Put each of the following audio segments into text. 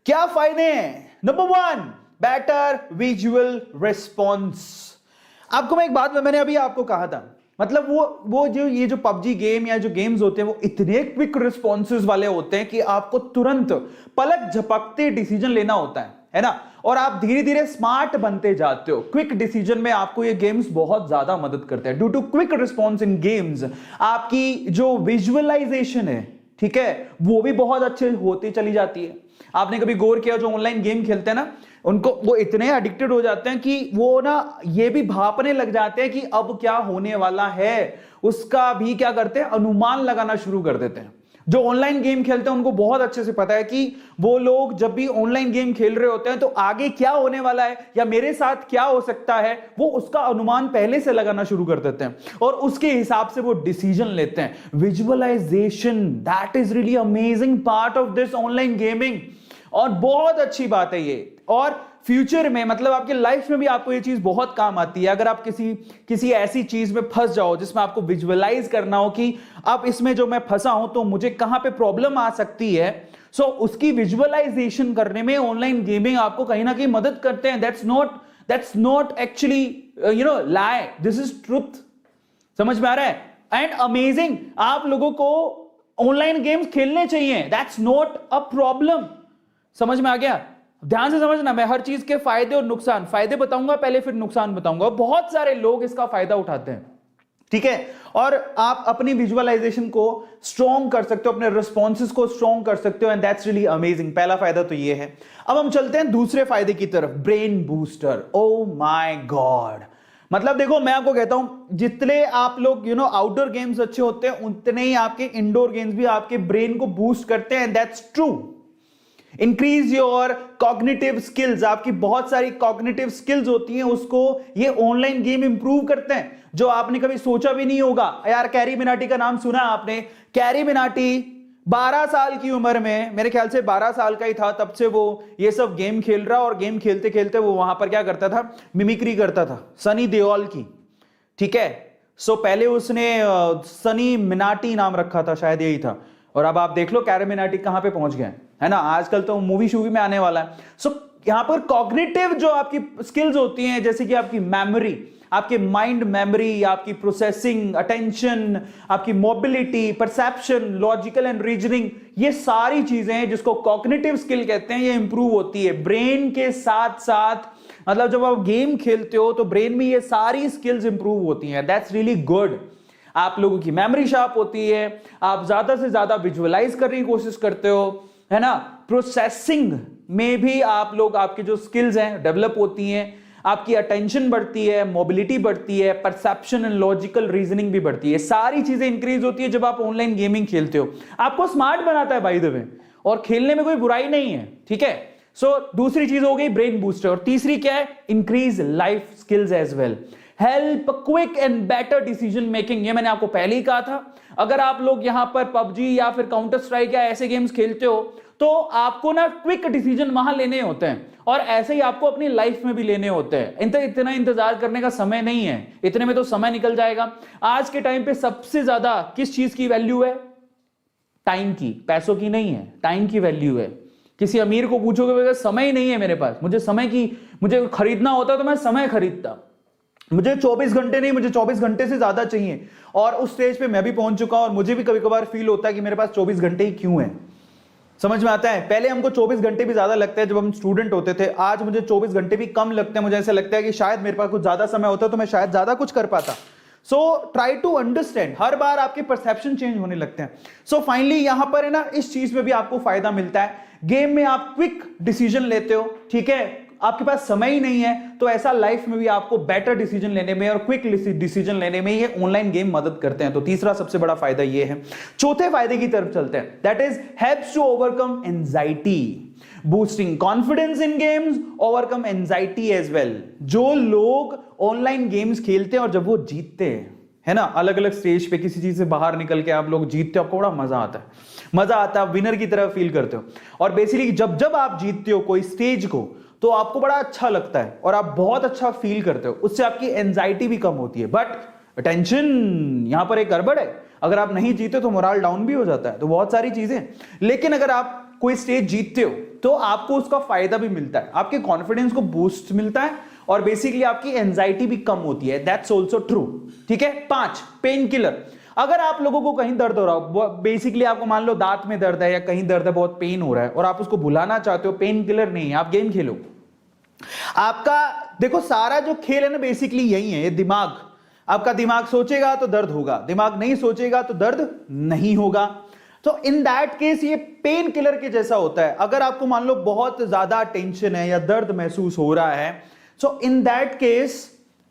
क्या फायदे हैं? Number 1, better visual response. आपको मैं एक बात, मैंने अभी आपको कहा था, मतलब वो जो ये जो पबजी गेम या जो गेम्स होते हैं वो इतने क्विक रिस्पॉन्सेज वाले होते हैं कि आपको तुरंत पलक झपकते डिसीजन लेना होता है ना, और आप धीरे धीरे स्मार्ट बनते जाते हो। क्विक डिसीजन में आपको ये गेम्स बहुत ज्यादा मदद करते हैं। Due to quick response in games आपकी जो विजुअलाइजेशन है, ठीक है, वो भी बहुत अच्छे होती चली जाती है। आपने कभी गौर किया, जो ऑनलाइन गेम खेलते हैं ना, उनको वो इतने एडिक्टेड हो जाते हैं कि वो ना ये भी भापने लग जाते हैं कि अब क्या होने वाला है, उसका भी क्या करते हैं, अनुमान लगाना शुरू कर देते हैं। जो ऑनलाइन गेम खेलते हैं उनको बहुत अच्छे से पता है कि वो लोग जब भी ऑनलाइन गेम खेल रहे होते हैं तो आगे क्या होने वाला है या मेरे साथ क्या हो सकता है, वो उसका अनुमान पहले से लगाना शुरू कर देते हैं और उसके हिसाब से वो डिसीजन लेते हैं। Visualization, that is really amazing part of this online gaming, और बहुत अच्छी बात है ये। और फ्यूचर में, मतलब आपके लाइफ में भी आपको ये चीज बहुत काम आती है। अगर आप किसी ऐसी चीज में फंस जाओ जिसमें आपको विजुअलाइज करना हो कि अब इसमें जो मैं फंसा हूं तो मुझे कहां पे प्रॉब्लम आ सकती है, सो उसकी विजुअलाइजेशन करने में ऑनलाइन गेमिंग आपको कहीं ना कहीं मदद करते हैं। That's not actually lie, this is truth. समझ में आ रहा है? एंड अमेजिंग, आप लोगों को ऑनलाइन गेम्स खेलने चाहिए, दैट्स नॉट अ प्रॉब्लम। समझ में आ गया? ध्यान से समझना, मैं हर चीज के फायदे और नुकसान, फायदे बताऊंगा पहले, फिर नुकसान बताऊंगा। बहुत सारे लोग इसका फायदा उठाते हैं, ठीक है, और आप अपनी विजुअलाइजेशन को स्ट्रॉन्ग कर सकते हो, अपने रिस्पॉन्सेस को स्ट्रॉन्ग कर सकते हो, एंड दैट्स रियली अमेजिंग। पहला फायदा तो ये है। अब हम चलते हैं दूसरे फायदे की तरफ, brain booster. Oh my God, मतलब देखो, मैं आपको कहता हूं जितने आप लोग आउटडोर गेम्स अच्छे होते हैं, उतने ही आपके इंडोर गेम्स भी आपके ब्रेन को बूस्ट करते हैं। That's true. Increase your cognitive skills, आपकी बहुत सारी कॉग्निटिव स्किल्स होती हैं, उसको ये ऑनलाइन गेम इंप्रूव करते हैं, जो आपने कभी सोचा भी नहीं होगा। यार, कैरी मिनाटी का नाम सुना आपने? कैरी मिनाटी 12 साल की उम्र में, मेरे ख्याल से 12 साल का ही था, तब से वो ये सब गेम खेल रहा, और गेम खेलते खेलते वो वहां पर क्या करता था, मिमिक्री करता था सनी देओल की, ठीक है। सो पहले उसने सनी मिनाटी नाम रखा था, शायद यही था, और अब आप देख लो कैरी मिनाटी कहां पे पहुंच गए, है ना। आजकल तो मूवी शूवी में आने वाला है। सो यहां पर कॉग्निटिव जो आपकी स्किल्स होती हैं, जैसे कि आपकी मेमोरी, आपके माइंड मेमोरी, आपकी प्रोसेसिंग, अटेंशन, आपकी mobility, perception, logical and reasoning, ये सारी चीजें हैं जिसको कॉग्निटिव स्किल कहते हैं, ये इंप्रूव होती है ब्रेन के साथ साथ। मतलब जब आप गेम खेलते हो तो ब्रेन में ये सारी स्किल्स इंप्रूव होती हैं। That's really good. आप लोगों की मेमोरी शार्प होती है, आप ज्यादा से ज्यादा विजुअलाइज करने की कोशिश करते हो, है ना। प्रोसेसिंग में भी आप लोग, आपकी जो स्किल्स हैं डेवलप होती हैं, आपकी अटेंशन बढ़ती है, मोबिलिटी बढ़ती है, परसेप्शन एंड लॉजिकल रीजनिंग भी बढ़ती है। सारी चीजें इंक्रीज होती है जब आप ऑनलाइन गेमिंग खेलते हो। आपको स्मार्ट बनाता है बाय द वे, और खेलने में कोई बुराई नहीं है, ठीक है। सो दूसरी चीज हो गई ब्रेन बूस्टर, और तीसरी क्या है, increase life skills as well, help quick and better decision making. ये मैंने आपको पहले ही कहा था। अगर आप लोग यहां पर पबजी या फिर काउंटर स्ट्राइक या ऐसे गेम्स खेलते हो तो आपको ना क्विक डिसीजन वहां लेने होते हैं, और ऐसे ही आपको अपनी लाइफ में भी लेने होते हैं। इतना इंतजार करने का समय नहीं है, इतने में तो समय निकल जाएगा। आज के टाइम पे सबसे ज्यादा किस चीज की वैल्यू है? टाइम की, पैसों की नहीं है, टाइम की वैल्यू है। किसी अमीर को पूछोगे, समय ही नहीं है मेरे पास, मुझे खरीदना होता तो मैं समय खरीदता, मुझे 24 घंटे नहीं, मुझे 24 घंटे से ज्यादा चाहिए। और उस स्टेज पे मैं भी पहुंच चुका हूं, और मुझे भी कभी कभार फील होता है कि मेरे पास 24 घंटे ही क्यों है। समझ में आता है? पहले हमको 24 घंटे भी ज्यादा लगते हैं जब हम स्टूडेंट होते थे, आज मुझे 24 घंटे भी कम लगते हैं। मुझे ऐसा लगता है कि शायद मेरे पास कुछ ज्यादा समय होता तो मैं शायद ज्यादा कुछ कर पाता। सो ट्राई टू अंडरस्टैंड, हर बार आपके परसेप्शन चेंज होने लगते हैं। सो फाइनली यहां पर है ना, इस चीज में भी आपको फायदा मिलता है। गेम में आप क्विक डिसीजन लेते हो, ठीक है, आपके पास समय ही नहीं है, तो ऐसा लाइफ में भी आपको बेटर डिसीजन लेने में और क्विक डिसीजन लेने में ये ऑनलाइन गेम मदद करते हैं। तो तीसरा सबसे बड़ा फायदा ये है। चौथे फायदे की तरफ चलते हैं, that is helps to overcome anxiety, boosting confidence in games, overcome anxiety as well. जो लोग ऑनलाइन गेम्स खेलते हैं और जब वो जीतते हैं, है ना, अलग अलग स्टेज पे किसी चीज से बाहर निकल के आप लोग जीतते हो, आपको बड़ा मजा आता है, आप विनर की तरह फील करते हो। और बेसिकली जब आप जीतते हो कोई स्टेज को, तो आपको बड़ा अच्छा लगता है और आप बहुत अच्छा फील करते हो, उससे आपकी एंजाइटी भी कम होती है। बट अटेंशन, यहां पर एक गड़बड़ है, अगर आप नहीं जीते तो मोरल डाउन भी हो जाता है। तो बहुत सारी चीजें, लेकिन अगर आप कोई स्टेज जीतते हो तो आपको उसका फायदा भी मिलता है, आपके कॉन्फिडेंस को बूस्ट मिलता है और बेसिकली आपकी एंजाइटी भी कम होती है। That's also true. ठीक है। 5, पेन किलर। अगर आप लोगों को कहीं दर्द हो रहा हो, बेसिकली आपको मान लो दांत में दर्द है या कहीं दर्द है, बहुत पेन हो रहा है और आप उसको भुलाना चाहते हो, पेन किलर नहीं है, आप गेम खेलो। आपका देखो सारा जो खेल है ना बेसिकली यही है, ये दिमाग, आपका दिमाग सोचेगा तो दर्द होगा, दिमाग नहीं सोचेगा तो दर्द नहीं होगा। तो इन दैट केस ये पेन किलर के जैसा होता है। अगर आपको मान लो बहुत ज्यादा टेंशन है या दर्द महसूस हो रहा है, सो इन दैट केस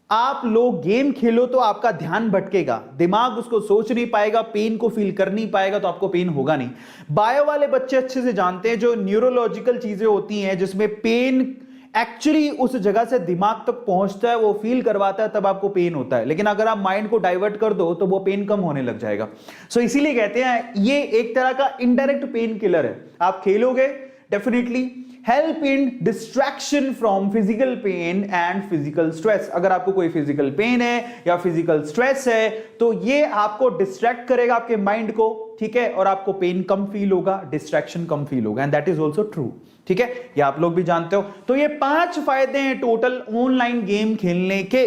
आप लोग गेम खेलो तो आपका ध्यान भटकेगा, दिमाग उसको सोच नहीं पाएगा, पेन को फील कर नहीं पाएगा, तो आपको पेन होगा नहीं। बायो वाले बच्चे अच्छे से जानते हैं, जो न्यूरोलॉजिकल चीजें होती हैं जिसमें पेन एक्चुअली उस जगह से दिमाग तक पहुंचता है, वो फील करवाता है, तब आपको पेन होता है। लेकिन अगर आप माइंड को डाइवर्ट कर दो तो वो पेन कम होने लग जाएगा। सो इसीलिए कहते हैं ये एक तरह का इनडायरेक्ट पेन किलर है। आप खेलोगे definitely help in distraction from physical pain and physical stress. अगर आपको कोई फिजिकल पेन है या फिजिकल स्ट्रेस है तो ये आपको डिस्ट्रैक्ट करेगा आपके माइंड को, ठीक है, और आपको पेन कम फील होगा, डिस्ट्रैक्शन कम फील होगा, and that is also true. ठीक है, ये आप लोग भी जानते हो। तो ये 5 फायदे हैं टोटल ऑनलाइन गेम खेलने के।